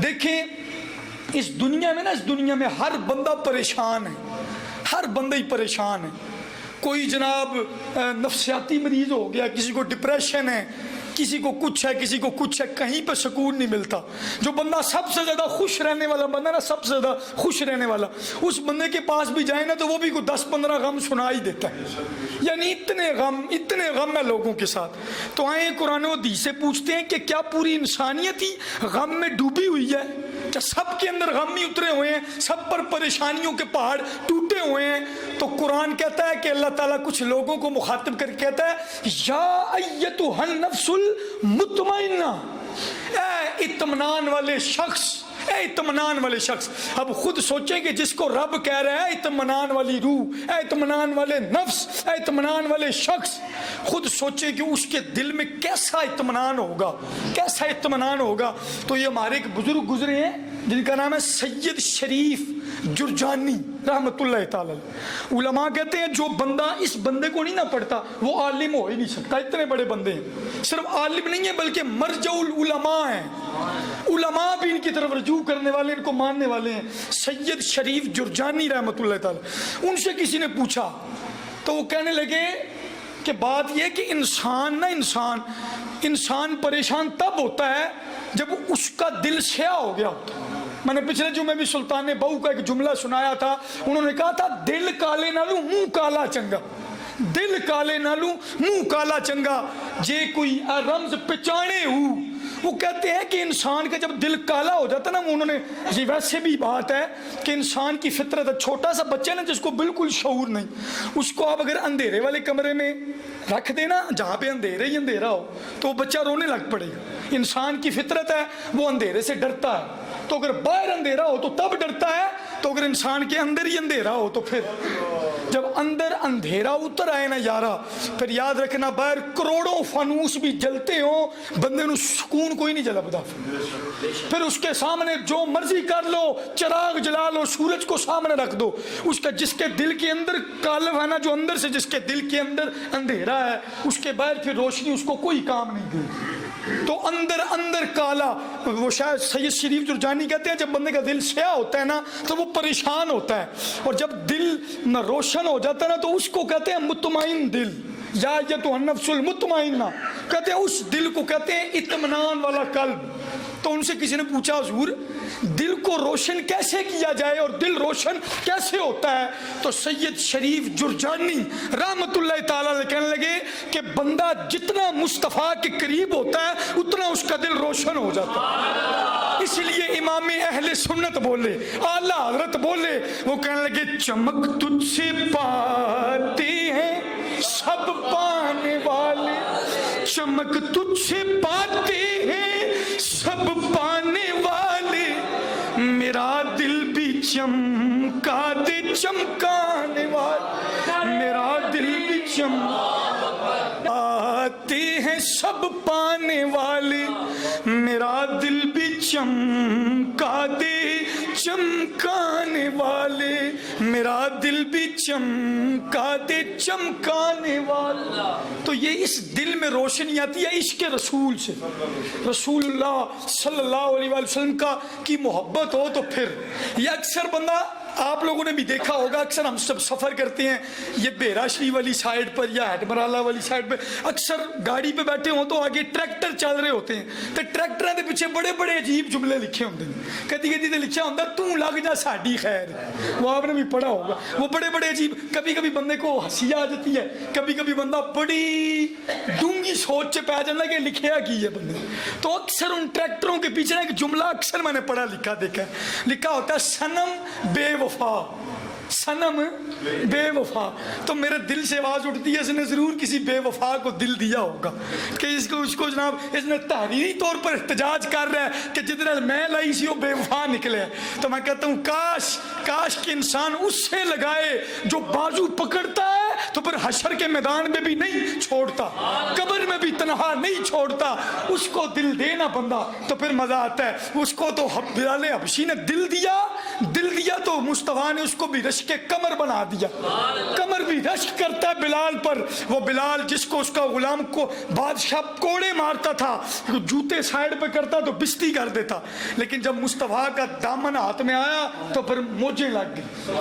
دیکھیں اس دنیا میں نا، اس دنیا میں ہر بندہ پریشان ہے، ہر بندہ ہی پریشان ہے. کوئی جناب نفسیاتی مریض ہو گیا، کسی کو ڈپریشن ہے، کسی کو کچھ ہے، کسی کو کچھ ہے، کہیں پہ سکون نہیں ملتا. جو بندہ سب سے زیادہ خوش رہنے والا بندہ نا، سب سے زیادہ خوش رہنے والا، اس بندے کے پاس بھی جائے نا تو وہ بھی کوئی 10-15 غم سنا ہی دیتا ہے. یعنی اتنے غم ہے لوگوں کے ساتھ. تو آئیں قرآن و حدیث سے پوچھتے ہیں کہ کیا پوری انسانیت ہی غم میں ڈوبی ہوئی ہے؟ کیا سب کے اندر غم ہی اترے ہوئے ہیں؟ سب پر پریشانیوں کے پہاڑ ٹوٹے ہوئے ہیں؟ تو قرآن کہتا ہے کہ اللہ تعالیٰ کچھ لوگوں کو مخاطب کر کے کہتا ہے یا ایتھا النفس المطمئنہ، اے اطمینان والے شخص، اے اطمینان والے شخص. اب خود سوچیں کہ جس کو رب کہہ رہا ہے اطمینان والی روح، اے اطمینان والے نفس، اے اطمینان والے شخص، خود سوچیں کہ اس کے دل میں کیسا اطمینان ہوگا، کیسا اطمینان ہوگا. تو یہ ہمارے ایک بزرگ گزرے ہیں جن کا نام ہے سید شریف جرجانی رحمت اللہ تعالی. علماء کہتے ہیں جو بندہ اس بندے کو نہیں نہ پڑھتا وہ عالم ہو ہی نہیں سکتا. اتنے بڑے بندے ہیں، صرف عالم نہیں ہے بلکہ مرجع العلماء ہیں، علماء بھی ان کی طرف رجوع کرنے والے، ان کو ماننے والے ہیں. سید شریف جرجانی رحمت اللہ تعالی. ان سے کسی نے پوچھا تو وہ کہنے لگے کہ بات یہ کہ انسان پریشان تب ہوتا ہے جب اس کا دل سیاہ ہو گیا ہوتا ہے. میں نے پچھلے جمعے بھی سلطان بہو کا ایک جملہ سنایا تھا. انہوں نے کہا تھا دل کالے نالو منہ کالا چنگا، دل کالے نالو منہ کالا چنگا جے کوئی رمز پہچانے ہو. وہ کہتے ہیں کہ انسان کا جب دل کالا ہو جاتا نا، انہوں نے یہ ویسے بھی بات ہے کہ انسان کی فطرت ہے، چھوٹا سا بچہ نا جس کو بالکل شعور نہیں، اس کو آپ اگر اندھیرے والے کمرے میں رکھ دینا جہاں پہ اندھیرے ہی اندھیرا ہو تو وہ بچہ رونے لگ پڑے گا. انسان کی فطرت ہے وہ اندھیرے سے ڈرتا ہے، تو اگر باہر اندھیرا ہو تو تب ڈرتا ہے، تو اگر انسان کے اندر ہی اندھیرا ہو تو پھر جب اندر اندھیرا اتر آئے نا یارا، پھر یاد رکھنا باہر کروڑوں فانوس بھی جلتے ہوں بندے نو سکون کوئی نہیں جلبدا. پھر اس کے سامنے جو مرضی کر لو، چراغ جلا لو، سورج کو سامنے رکھ دو، اس کا جس کے دل کے اندر کالب ہے نا، جو اندر سے جس کے دل کے اندر اندھیرا ہے، اس کے باہر پھر روشنی اس کو کوئی کام نہیں دے. تو اندر کالا. وہ شاید سید شریف جرجانی کہتے ہیں جب بندے کا دل سیاہ ہوتا ہے نا تو وہ پریشان ہوتا ہے، اور جب دل نہ روشن ہو جاتا ہے نا تو اس کو کہتے ہیں مطمئن دل. یا ایتھا النفس المطمئنہ، کہتے ہیں اس دل کو کہتے ہیں اطمینان والا قلب. تو ان سے کسی نے پوچھا حضور دل کو روشن کیسے کیا جائے اور دل روشن کیسے ہوتا ہے؟ تو سید شریف جرجانی رحمت اللہ تعالیٰ کہنے لگے کہ بندہ جتنا مصطفیٰ کے قریب ہوتا ہے اتنا اس کا دل روشن ہو جاتا ہے. اس لیے امام اہل سنت بولے، اعلیٰ حضرت بولے، وہ کہنے لگے چمک تجھ سے پاتے ہیں سب پانے والے، چمک تجھ سے پاتے ہیں سب پانے والے، میرا دل بھی چمکا دے چمکانے والے، میرا دل بھی چمکاتے ہیں سب پانے والے، میرا دل بھی چمکا دے چمکانے والے، میرا دل بھی چمکا دے چمکانے والے. تو یہ اس دل میں روشنی آتی ہے عشق رسول سے. رسول اللہ صلی اللہ علیہ وآلہ وسلم کی محبت ہو تو پھر یہ اکثر بندہ، آپ لوگوں نے بھی دیکھا ہوگا، اکثر ہم سب سفر کرتے ہیں یہ بیرا شریف والی سائڈ پر یا ہٹمرالہ والی سائڈ پہ، اکثر گاڑی پہ بیٹھے ہوں تو آگے ٹریکٹر چل رہے ہوتے ہیں تو ٹریکٹر کے پیچھے بڑے بڑے عجیب جملے لکھے ہوتے ہیں. کدی کدی تو لکھا ہوتا تو لگ جا ساڈی خیر، وہ آپ نے بھی پڑھا ہوگا. وہ بڑے بڑے عجیب، کبھی کبھی بندے کو ہنسی آ جاتی ہے، کبھی کبھی بندہ بڑی ڈونگی سوچ سے پہ جاتا ہے کہ لکھیا کی ہے بندے. تو اکثر ان ٹریکٹروں کے پیچھے ایک جملہ اکثر میں نے پڑھا لکھا دیکھا ہے، لکھا ہوتا ہے صنم بے وفا، صنم بے وفا. تو میرے دل سے آواز اٹھتی ہے اس نے ضرور کسی بے وفا کو دل دیا ہوگا کہ اس کو جناب اس نے تحریری طور پر احتجاج کر رہا ہے کہ جتنا میں لائی سی وہ بے وفا نکلے. تو میں کہتا ہوں کاش کہ انسان اس سے لگائے جو بازو پکڑتا ہے تو پھر حشر کے میدان میں بھی نہیں چھوڑتا، قبر میں بھی تنہا نہیں چھوڑتا. اس کو دل دینا بندہ تو پھر مزہ آتا ہے. اس کو تو بلال حبشی نے دل دیا تو مصطفیٰ نے اس کو بھی رشک کمر بنا دیا، کمر بھی رشک کرتا ہے بلال پر، وہ بلال جس کو اس کا غلام کو بادشاہ کوڑے مارتا تھا، جوتے سائیڈ پہ کرتا تو بستی کر دیتا، لیکن جب مصطفیٰ کا دامن ہاتھ میں آیا تو پھر موجیں لگ گئی۔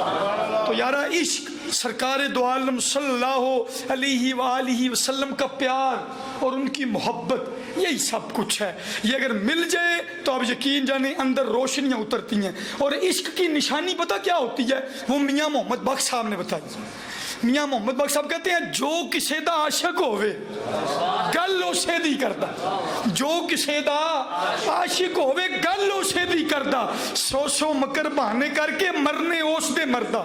تو یارا عشق، سرکار دو عالم صلی اللہ علیہ وآلہ وسلم کا پیار اور ان کی محبت، یہی سب کچھ ہے۔ یہ اگر مل جائے تو آپ یقین جانیں اندر روشنیاں اترتی ہیں۔ اور عشق کی نشانی پتہ کیا ہوتی ہے؟ وہ میاں محمد بخش صاحب نے بتائی۔ میاں محمد بخش صاحب کہتے ہیں جو کسے دا عاشق ہوئے گل اسے دی کردا، جو کسے دا عاشق ہوئے گل اسے دی کردا، سو سو مکر بہانے کر کے مرنے اس دے مردہ۔